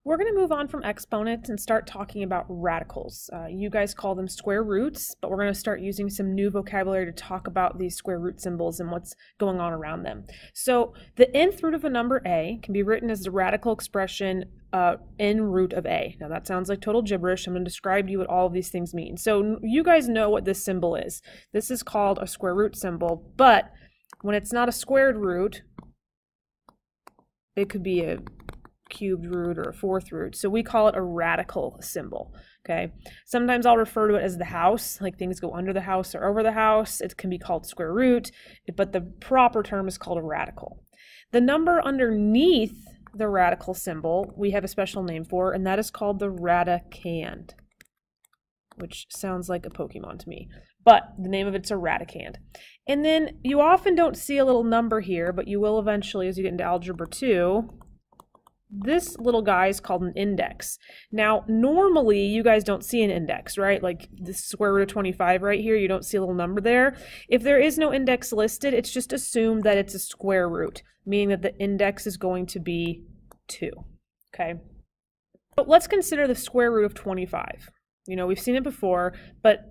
We're going to move on from exponents and start talking about radicals. You guys call them square roots, but we're going to start using some new vocabulary to talk about these square root symbols and what's going on around them. So the nth root of a number a can be written as the radical expression n root of a. Now that sounds like total gibberish. I'm going to describe to you what all of these things mean. So you guys know what this symbol is. This is called a square root symbol, but when it's not a squared root, it could be a cubed root or a fourth root. So we call it a radical symbol, okay? Sometimes I'll refer to it as the house, like things go under the house or over the house. It can be called square root, but the proper term is called a radical. The number underneath the radical symbol, we have a special name for, and that is called the radicand, which sounds like a Pokemon to me, but the name of it's a radicand. And then you often don't see a little number here, but you will eventually as you get into Algebra 2. This little guy is called an index. Now, normally you guys don't see an index, right? Like the square root of 25 right here, you don't see a little number there. If there is no index listed, it's just assumed that it's a square root, meaning that the index is going to be 2, okay? But let's consider the square root of 25. You know, we've seen it before, but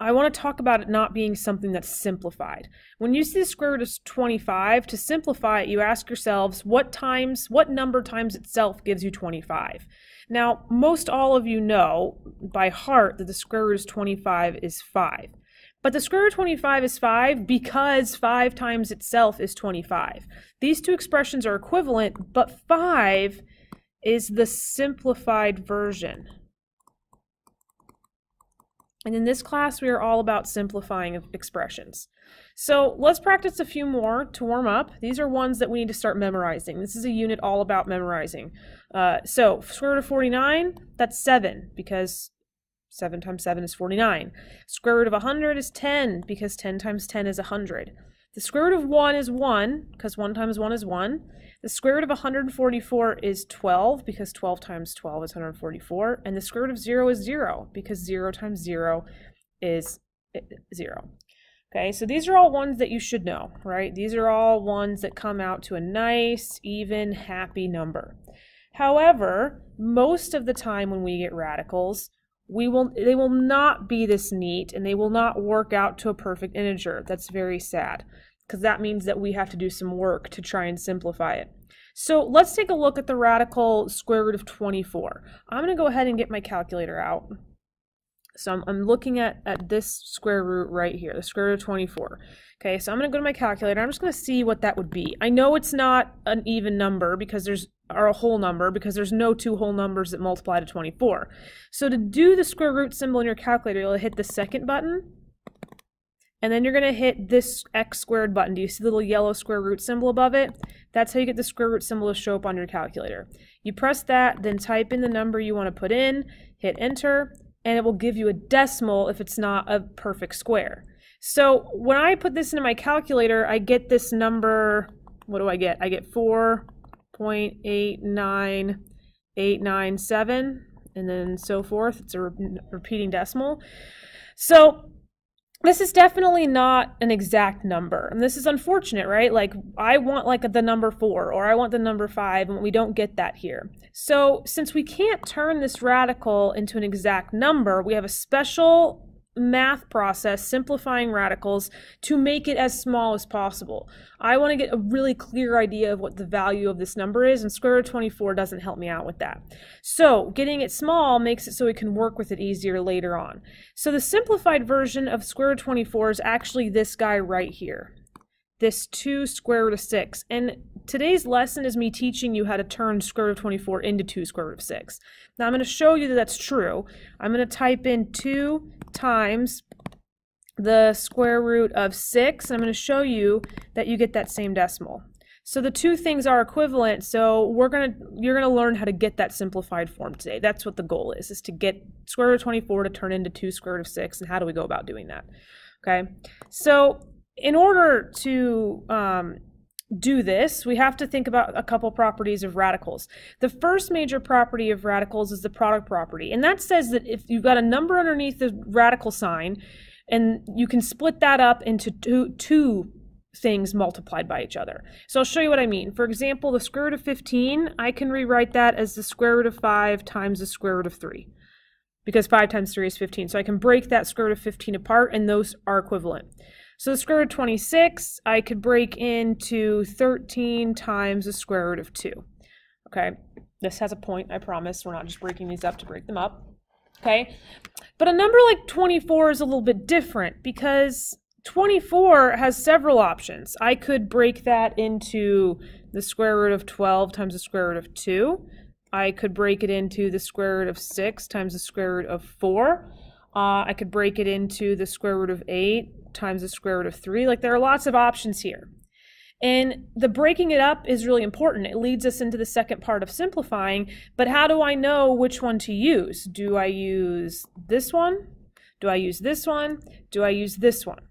I want to talk about it not being something that's simplified. When you see the square root of 25, to simplify it, you ask yourselves what number times itself gives you 25. Now, most all of you know by heart that the square root of 25 is 5. But the square root of 25 is 5 because 5 times itself is 25. These two expressions are equivalent, but 5 is the simplified version. And in this class, we are all about simplifying of expressions. So let's practice a few more to warm up. These are ones that we need to start memorizing. This is a unit all about memorizing. So square root of 49, that's 7, because 7 times 7 is 49. Square root of 100 is 10, because 10 times 10 is 100. The square root of 1 is 1, because 1 times 1 is 1. The square root of 144 is 12, because 12 times 12 is 144. And the square root of 0 is 0, because 0 times 0 is 0. Okay, so these are all ones that you should know, right? These are all ones that come out to a nice, even, happy number. However, most of the time when we get radicals, they will not be this neat, and they will not work out to a perfect integer. That's very sad, because that means that we have to do some work to try and simplify it. So let's take a look at the radical square root of 24. I'm going to go ahead and get my calculator out. So I'm looking at this square root right here, the square root of 24. Okay, so I'm going to go to my calculator. I'm just going to see what that would be. I know it's not an even number or a whole number, because there's no two whole numbers that multiply to 24. So to do the square root symbol in your calculator, you'll hit the second button, and then you're going to hit this x squared button. Do you see the little yellow square root symbol above it? That's how you get the square root symbol to show up on your calculator. You press that, then type in the number you want to put in, hit enter, and it will give you a decimal if it's not a perfect square. So when I put this into my calculator, I get this number. What do I get? I get 4.89897, and then so forth. It's a repeating decimal. So this is definitely not an exact number, and this is unfortunate, right? Like I want like the number 4, or I want the number 5, and we don't get that here. So since we can't turn this radical into an exact number, we have a special math process simplifying radicals to make it as small as possible. I want to get a really clear idea of what the value of this number is, and square root of 24 doesn't help me out with that. So getting it small makes it so we can work with it easier later on. So the simplified version of square root of 24 is actually this guy right here, this 2 square root of 6. And today's lesson is me teaching you how to turn square root of 24 into 2 square root of 6. Now I'm going to show you that that's true. I'm going to type in 2 times the square root of 6. And I'm going to show you that you get that same decimal. So the two things are equivalent, so you're going to learn how to get that simplified form today. That's what the goal is to get square root of 24 to turn into 2 square root of 6, and how do we go about doing that? Okay, so in order to do this, we have to think about a couple properties of radicals. The first major property of radicals is the product property, and that says that if you've got a number underneath the radical sign, and you can split that up into two things multiplied by each other. So I'll show you what I mean. For example, the square root of 15, I can rewrite that as the square root of 5 times the square root of 3, because 5 times 3 is 15. So I can break that square root of 15 apart, and those are equivalent. So the square root of 26, I could break into 13 times the square root of 2. Okay, this has a point, I promise. We're not just breaking these up to break them up. Okay, but a number like 24 is a little bit different because 24 has several options. I could break that into the square root of 12 times the square root of 2. I could break it into the square root of 6 times the square root of 4. I could break it into the square root of 8 times the square root of 3. Like, there are lots of options here. And the breaking it up is really important. It leads us into the second part of simplifying. But how do I know which one to use? Do I use this one? Do I use this one? Do I use this one?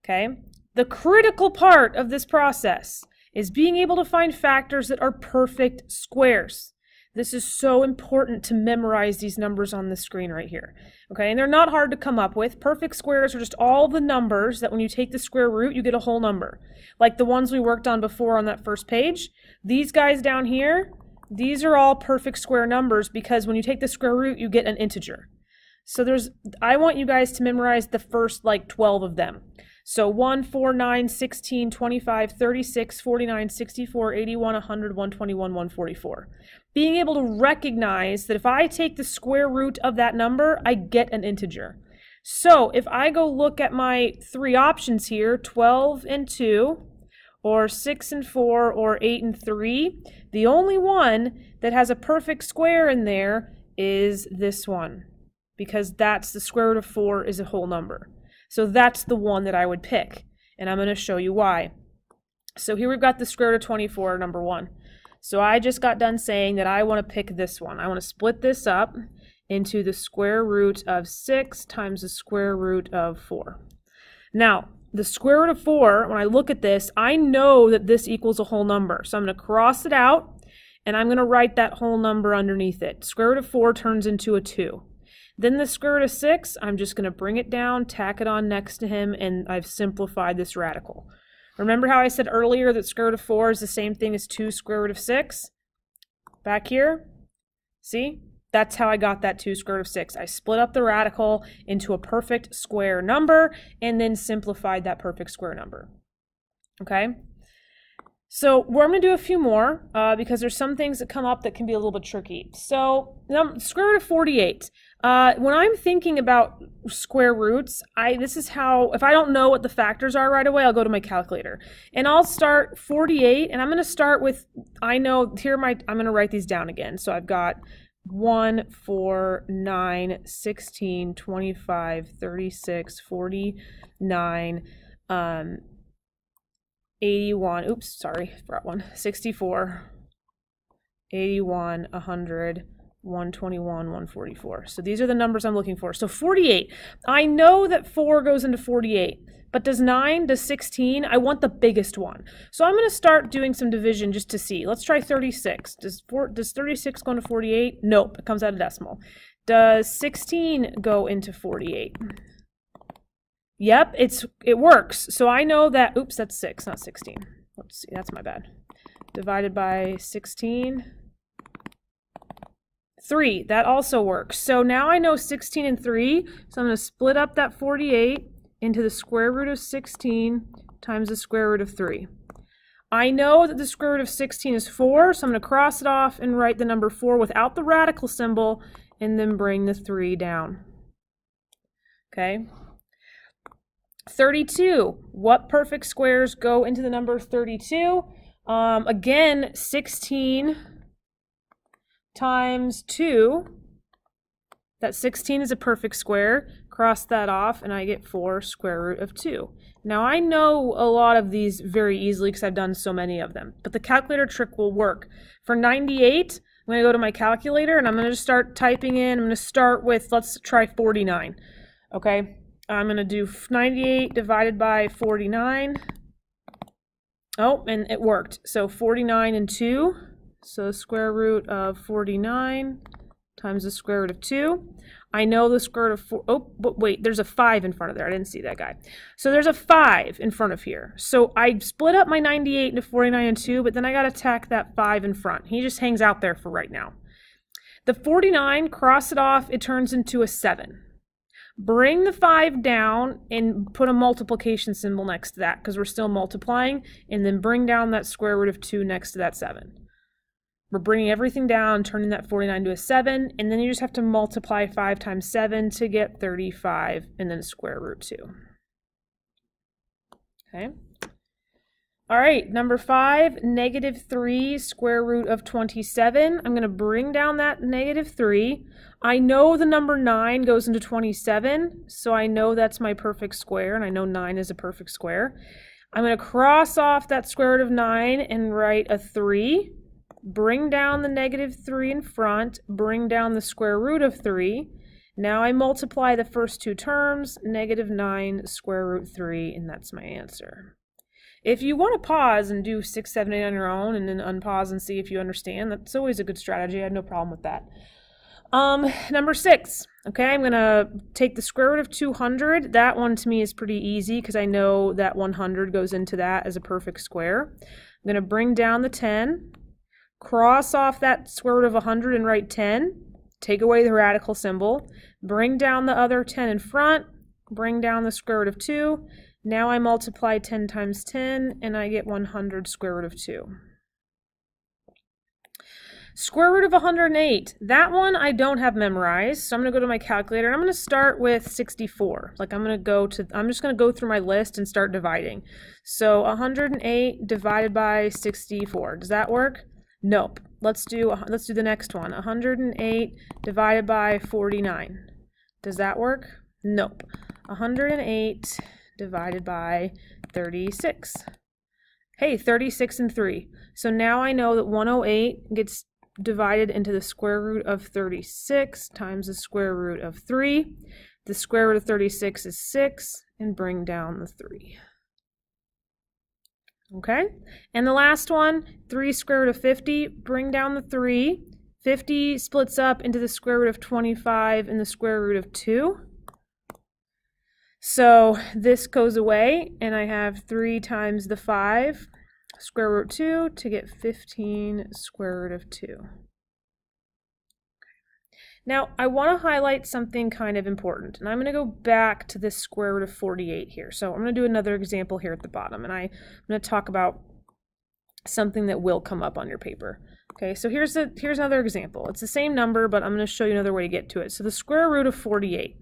Okay. The critical part of this process is being able to find factors that are perfect squares. This is so important to memorize these numbers on the screen right here. Okay, and they're not hard to come up with. Perfect squares are just all the numbers that when you take the square root, you get a whole number. Like the ones we worked on before on that first page. These guys down here, these are all perfect square numbers because when you take the square root, you get an integer. So I want you guys to memorize the first like 12 of them. So 1, 4, 9, 16, 25, 36, 49, 64, 81, 100, 121, 144. Being able to recognize that if I take the square root of that number, I get an integer. So if I go look at my three options here, 12 and 2, or 6 and 4, or 8 and 3, the only one that has a perfect square in there is this one, because that's the square root of 4 is a whole number. So that's the one that I would pick, and I'm going to show you why. So here we've got the square root of 24, number 1. So I just got done saying that I want to pick this one. I want to split this up into the square root of 6 times the square root of 4. Now, the square root of 4, when I look at this, I know that this equals a whole number. So I'm going to cross it out, and I'm going to write that whole number underneath it. Square root of 4 turns into a 2. Then the square root of 6, I'm just going to bring it down, tack it on next to him, and I've simplified this radical. Remember how I said earlier that square root of 4 is the same thing as 2 square root of 6? Back here, see? That's how I got that 2 square root of 6. I split up the radical into a perfect square number and then simplified that perfect square number. Okay? So we're going to do a few more because there's some things that come up that can be a little bit tricky. So square root of 48. When I'm thinking about square roots, this is how, if I don't know what the factors are right away, I'll go to my calculator. And I'll start 48, and I'm going to start with, I'm going to write these down again. So I've got 1, 4, 9, 16, 25, 36, 49, 81, oops, sorry, forgot one, 64, 81, 100, 121, 144. So these are the numbers I'm looking for. So 48, I know that 4 goes into 48, but does 9, does 16? I want the biggest one. So I'm going to start doing some division just to see. Let's try 36. Does 36 go into 48? Nope, it comes out of decimal. Does 16 go into 48? Yep, it works. So I know that, oops, that's 6, not 16. Let's see, that's my bad. Divided by 16. 3, that also works. So now I know 16 and 3, so I'm going to split up that 48 into the square root of 16 times the square root of 3. I know that the square root of 16 is 4, so I'm going to cross it off and write the number 4 without the radical symbol, and then bring the 3 down. Okay. 32. What perfect squares go into the number 32? Again, 16 times 2. That 16 is a perfect square. Cross that off, and I get 4 square root of 2. Now, I know a lot of these very easily because I've done so many of them, but the calculator trick will work. For 98, I'm going to go to my calculator, and I'm going to just start typing in. I'm going to start with, let's try 49. Okay? I'm going to do 98 divided by 49. Oh, and it worked. So 49 and 2. So square root of 49 times the square root of 2. I know the square root of 4. Oh, but wait, there's a 5 in front of there. I didn't see that guy. So there's a 5 in front of here. So I split up my 98 into 49 and 2, but then I got to tack that 5 in front. He just hangs out there for right now. The 49, cross it off, it turns into a 7. Bring the 5 down and put a multiplication symbol next to that because we're still multiplying, and then bring down that square root of 2 next to that 7. We're bringing everything down, turning that 49 to a 7, and then you just have to multiply 5 times 7 to get 35, and then square root 2. Okay. All right, number 5, negative 3 square root of 27. I'm going to bring down that negative 3. I know the number 9 goes into 27, so I know that's my perfect square, and I know 9 is a perfect square. I'm going to cross off that square root of 9 and write a 3. Bring down the negative 3 in front, bring down the square root of 3. Now I multiply the first two terms, negative 9 square root 3, and that's my answer. If you want to pause and do 6, 7, 8 on your own and then unpause and see if you understand, that's always a good strategy. I have no problem with that. Number 6. Okay, I'm going to take the square root of 200. That one to me is pretty easy because I know that 100 goes into that as a perfect square. I'm going to bring down the 10. Cross off that square root of 100 and write 10. Take away the radical symbol. Bring down the other 10 in front. Bring down the square root of 2. Now I multiply 10 times 10 and I get 100 square root of 2. Square root of 108. That one I don't have memorized, so I'm going to go to my calculator and I'm going to start with 64. Like I'm just going to go through my list and start dividing. So 108 divided by 64. Does that work? Nope. Let's do the next one. 108 divided by 49. Does that work? Nope. 108 divided by 36. Hey, 36 and 3. So now I know that 108 gets divided into the square root of 36 times the square root of 3. The square root of 36 is 6, and bring down the 3. Okay, and the last one, 3 square root of 50, bring down the 3. 50 splits up into the square root of 25 and the square root of 2. So this goes away, and I have 3 times the 5, square root 2, to get 15 square root of 2. Now, I want to highlight something kind of important, and I'm going to go back to this square root of 48 here. So I'm going to do another example here at the bottom, and I'm going to talk about something that will come up on your paper. Okay, so here's another example. It's the same number, but I'm going to show you another way to get to it. So the square root of 48.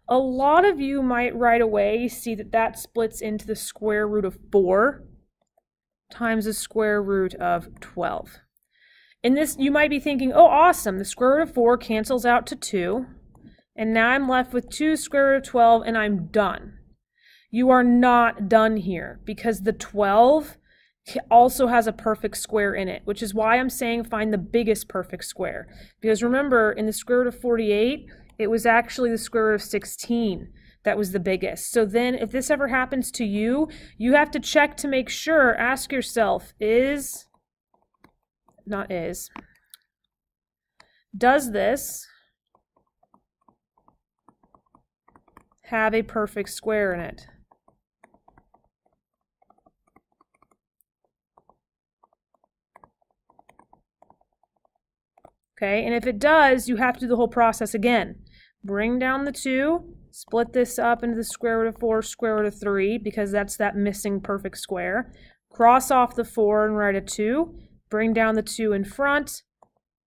A lot of you might right away see that that splits into the square root of 4 times the square root of 12. In this, you might be thinking, oh, awesome, the square root of 4 cancels out to 2, and now I'm left with 2 square root of 12, and I'm done. You are not done here, because the 12 also has a perfect square in it, which is why I'm saying find the biggest perfect square. Because remember, in the square root of 48, it was actually the square root of 16 that was the biggest. So then, if this ever happens to you, you have to check to make sure, ask yourself, does this have a perfect square in it? Okay, and if it does, you have to do the whole process again. Bring down the 2, split this up into the square root of 4, square root of 3, because that's that missing perfect square. Cross off the 4 and write a 2. Bring down the 2 in front,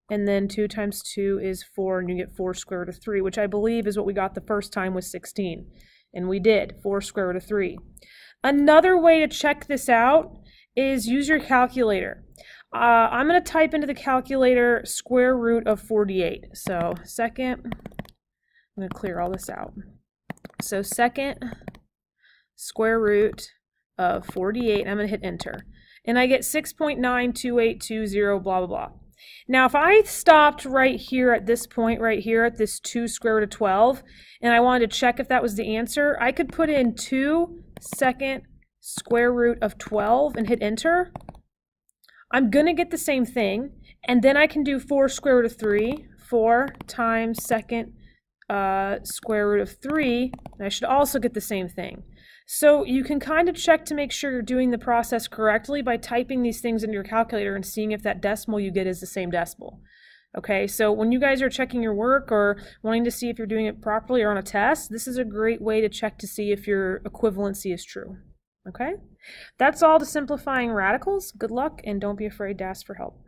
and then 2 times 2 is 4, and you get 4 square root of 3, which I believe is what we got the first time with 16. And we did, 4 square root of 3. Another way to check this out is use your calculator. I'm going to type into the calculator square root of 48. So second, I'm going to clear all this out. So second square root of 48, I'm going to hit enter. And I get 6.92820, blah, blah, blah. Now, if I stopped right here at this point, right here at this 2 square root of 12, and I wanted to check if that was the answer, I could put in 2 second square root of 12 and hit enter. I'm going to get the same thing, And then I can do 4 square root of 3, 4 times second square root of 3, and I should also get the same thing. So you can kind of check to make sure you're doing the process correctly by typing these things into your calculator and seeing if that decimal you get is the same decimal. Okay, so when you guys are checking your work or wanting to see if you're doing it properly or on a test, this is a great way to check to see if your equivalency is true. Okay, that's all to simplifying radicals. Good luck, and don't be afraid to ask for help.